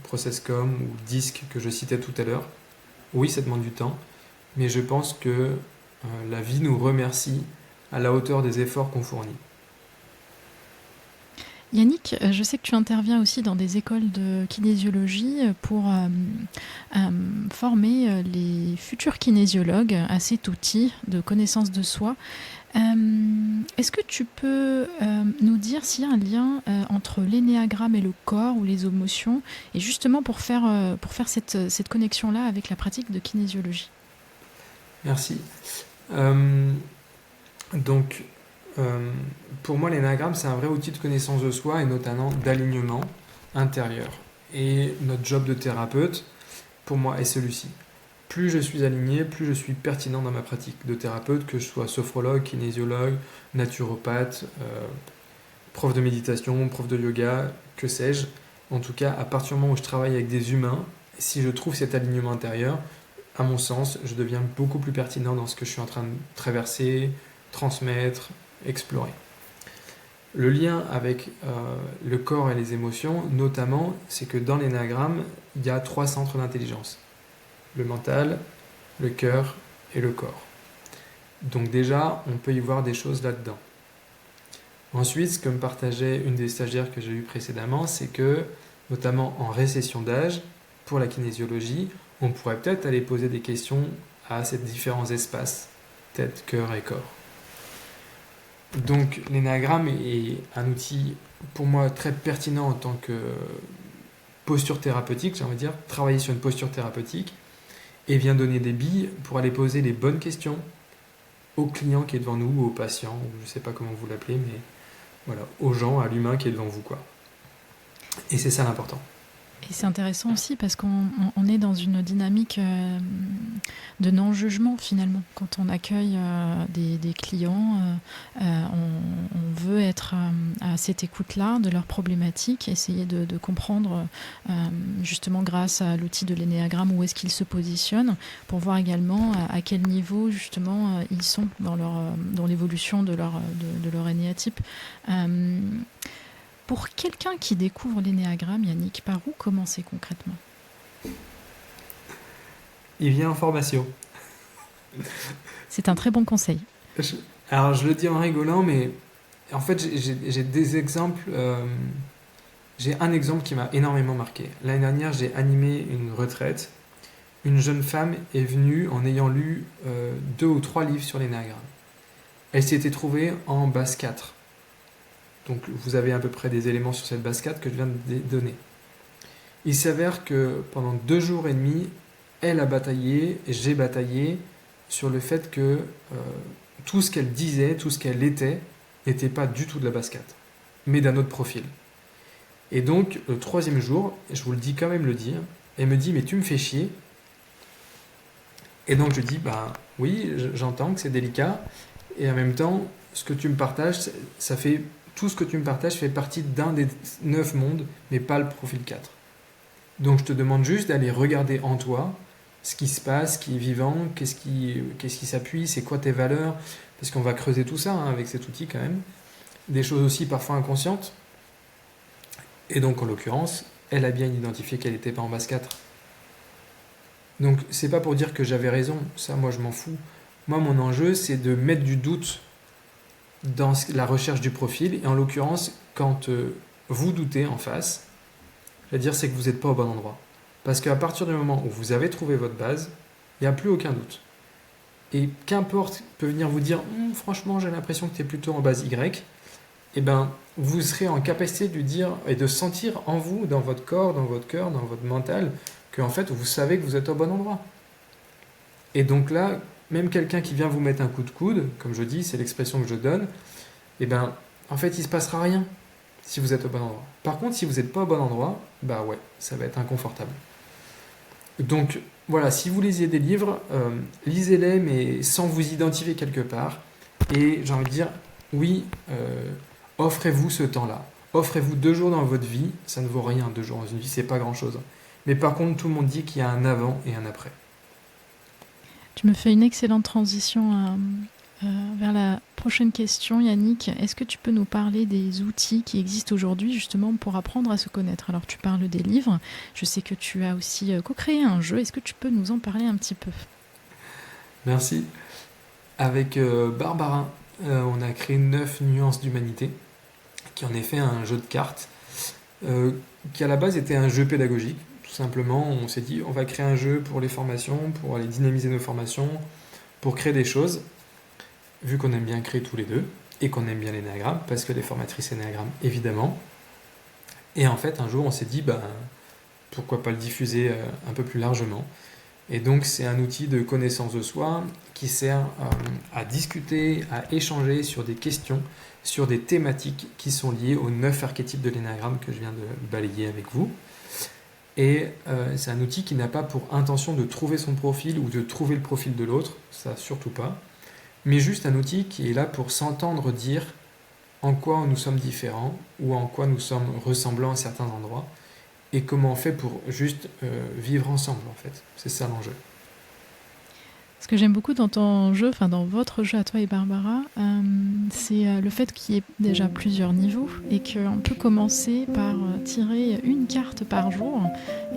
ProcessCom ou DISC que je citais tout à l'heure. Oui, ça demande du temps, mais je pense que la vie nous remercie à la hauteur des efforts qu'on fournit. Yannick, je sais que tu interviens aussi dans des écoles de kinésiologie pour former les futurs kinésiologues à cet outil de connaissance de soi. Est-ce que tu peux nous dire s'il y a un lien entre l'énéagramme et le corps ou les émotions, et justement pour faire cette connexion-là avec la pratique de kinésiologie? Merci. Donc, pour moi, l'énéagramme, c'est un vrai outil de connaissance de soi et notamment d'alignement intérieur. Et notre job de thérapeute, pour moi, est celui-ci. Plus je suis aligné, plus je suis pertinent dans ma pratique de thérapeute, que je sois sophrologue, kinésiologue, naturopathe, prof de méditation, prof de yoga, que sais-je. En tout cas, à partir du moment où je travaille avec des humains, si je trouve cet alignement intérieur, à mon sens, je deviens beaucoup plus pertinent dans ce que je suis en train de traverser, transmettre, explorer. Le lien avec le corps et les émotions, notamment, c'est que dans l'énéagramme, il y a 3 centres d'intelligence. Le mental, le cœur et le corps. Donc déjà, on peut y voir des choses là-dedans. Ensuite, ce que me partageait une des stagiaires que j'ai eues précédemment, c'est que, notamment en récession d'âge, pour la kinésiologie, on pourrait peut-être aller poser des questions à ces différents espaces, tête, cœur et corps. Donc l'énéagramme est un outil pour moi très pertinent en tant que posture thérapeutique, j'ai envie de dire, travailler sur une posture thérapeutique, et vient donner des billes pour aller poser les bonnes questions au client qui est devant nous, ou au patient, ou je ne sais pas comment vous l'appelez, mais voilà, aux gens, à l'humain qui est devant vous, quoi. Et c'est ça l'important. Et c'est intéressant aussi parce qu'on est dans une dynamique de non-jugement finalement. Quand on accueille des clients, on veut être à cette écoute-là de leurs problématiques, essayer de comprendre justement grâce à l'outil de l'énéagramme où est-ce qu'ils se positionnent, pour voir également à quel niveau justement ils sont dans l'évolution de leur énéatype. Pour quelqu'un qui découvre l'énéagramme, Yannick, par où commencer concrètement ? Il vient en formation. C'est un très bon conseil. Alors je le dis en rigolant, mais en fait j'ai des exemples. J'ai un exemple qui m'a énormément marqué. L'année dernière, j'ai animé une retraite. Une jeune femme est venue en ayant lu 2 ou 3 livres sur l'énéagramme. Elle s'était trouvée en base 4. Donc vous avez à peu près des éléments sur cette base 4 que je viens de donner. Il s'avère que pendant 2 jours et demi, elle a bataillé, j'ai bataillé sur le fait que tout ce qu'elle disait, tout ce qu'elle était, n'était pas du tout de la base 4, mais d'un autre profil. Et donc, le 3e jour, je vous le dis quand même le dire, elle me dit « mais tu me fais chier ». Et donc je dis « bah oui, j'entends que c'est délicat, et en même temps, ce que tu me partages, tout ce que tu me partages fait partie d'un des 9 mondes, mais pas le profil 4. Donc je te demande juste d'aller regarder en toi ce qui se passe, ce qui est vivant, qu'est-ce qui s'appuie, c'est quoi tes valeurs, parce qu'on va creuser tout ça avec cet outil quand même. Des choses aussi parfois inconscientes. Et donc en l'occurrence, elle a bien identifié qu'elle n'était pas en base 4. Donc c'est pas pour dire que j'avais raison, ça moi je m'en fous. Moi mon enjeu c'est de mettre du doute dans la recherche du profil, et en l'occurrence quand vous doutez en face, c'est-à-dire c'est que vous n'êtes pas au bon endroit. Parce qu'à partir du moment où vous avez trouvé votre base, il n'y a plus aucun doute. Et qu'importe peut venir vous dire franchement j'ai l'impression que tu es plutôt en base Y, et ben vous serez en capacité de lui dire et de sentir en vous, dans votre corps, dans votre cœur, dans votre mental, que en fait vous savez que vous êtes au bon endroit. Et donc là, même quelqu'un qui vient vous mettre un coup de coude, comme je dis, c'est l'expression que je donne, et ben en fait il ne se passera rien si vous êtes au bon endroit. Par contre, si vous n'êtes pas au bon endroit, bah ouais, ça va être inconfortable. Donc voilà, si vous lisez des livres, lisez-les mais sans vous identifier quelque part. Et j'ai envie de dire, oui, offrez-vous ce temps-là. Offrez-vous 2 jours dans votre vie, ça ne vaut rien 2 jours dans une vie, c'est pas grand-chose. Mais par contre, tout le monde dit qu'il y a un avant et un après. Tu me fais une excellente transition vers la prochaine question, Yannick. Est-ce que tu peux nous parler des outils qui existent aujourd'hui justement pour apprendre à se connaître ? Alors tu parles des livres, je sais que tu as aussi co-créé un jeu, est-ce que tu peux nous en parler un petit peu ? Merci. Avec Barbara, on a créé 9 nuances d'humanité, qui en est fait un jeu de cartes, qui à la base était un jeu pédagogique. Tout simplement, on s'est dit on va créer un jeu pour les formations, pour aller dynamiser nos formations, pour créer des choses. Vu qu'on aime bien créer tous les deux, et qu'on aime bien l'énéagramme, parce que les formatrices énéagramme, évidemment. Et en fait, un jour, on s'est dit, pourquoi pas le diffuser un peu plus largement. Et donc, c'est un outil de connaissance de soi qui sert à discuter, à échanger sur des questions, sur des thématiques qui sont liées aux 9 archétypes de l'énéagramme que je viens de balayer avec vous. Et c'est un outil qui n'a pas pour intention de trouver son profil ou de trouver le profil de l'autre, ça surtout pas. Mais juste un outil qui est là pour s'entendre dire en quoi nous sommes différents ou en quoi nous sommes ressemblants à certains endroits et comment on fait pour juste vivre ensemble en fait. C'est ça l'enjeu. Ce que j'aime beaucoup dans ton jeu, enfin dans votre jeu à toi et Barbara, c'est le fait qu'il y ait déjà plusieurs niveaux et qu'on peut commencer par tirer une carte par jour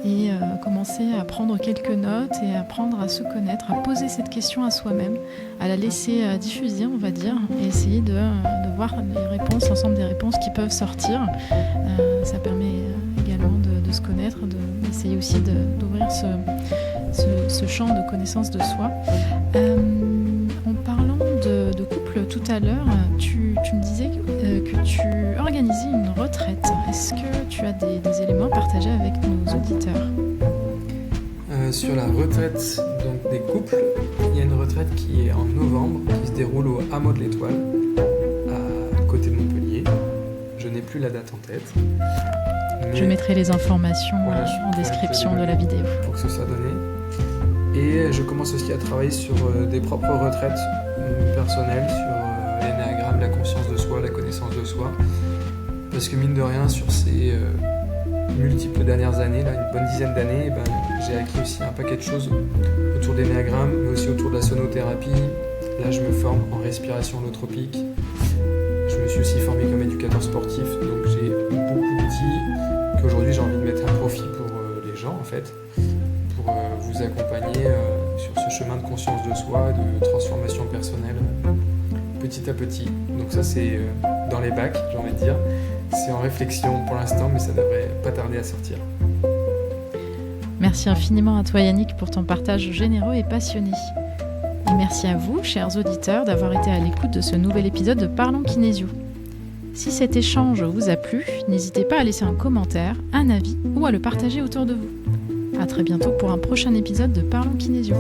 et commencer à prendre quelques notes et apprendre à se connaître, à poser cette question à soi-même, à la laisser diffuser, on va dire, et essayer de voir les réponses, l'ensemble des réponses qui peuvent sortir. Ça permet également de se connaître, d'essayer aussi d'ouvrir ce champ de connaissance de soi. En parlant de couple tout à l'heure, tu me disais que tu organisais une retraite. Est-ce que tu as des éléments à partager avec nos auditeurs ? Sur la retraite donc, des couples, il y a une retraite qui est en novembre, qui se déroule au Hameau de l'Étoile, à côté de Montpellier. Je n'ai plus la date en tête. Je mettrai les informations Voilà, en description de la vidéo. pour que ce soit donné. Et je commence aussi à travailler sur des propres retraites personnelles, sur l'énéagramme, la conscience de soi, la connaissance de soi. Parce que mine de rien, sur ces multiples dernières années, là, une bonne dizaine d'années, j'ai acquis aussi un paquet de choses autour des néagrammes, mais aussi autour de la sonothérapie. Là, je me forme en respiration holotropique. Je me suis aussi formé comme éducateur sportif, donc j'ai beaucoup d'outils qu'aujourd'hui j'ai envie de mettre à profit pour les gens, en fait, pour vous accompagner sur ce chemin de conscience de soi, de transformation personnelle, petit à petit. Donc ça, c'est dans les bacs, j'ai envie de dire. C'est en réflexion pour l'instant, mais ça devrait pas tarder à sortir. Merci infiniment à toi Yannick pour ton partage généreux et passionné. Et merci à vous, chers auditeurs, d'avoir été à l'écoute de ce nouvel épisode de Parlons Kinésio. Si cet échange vous a plu, n'hésitez pas à laisser un commentaire, un avis ou à le partager autour de vous. À très bientôt pour un prochain épisode de Parlons Kinésio.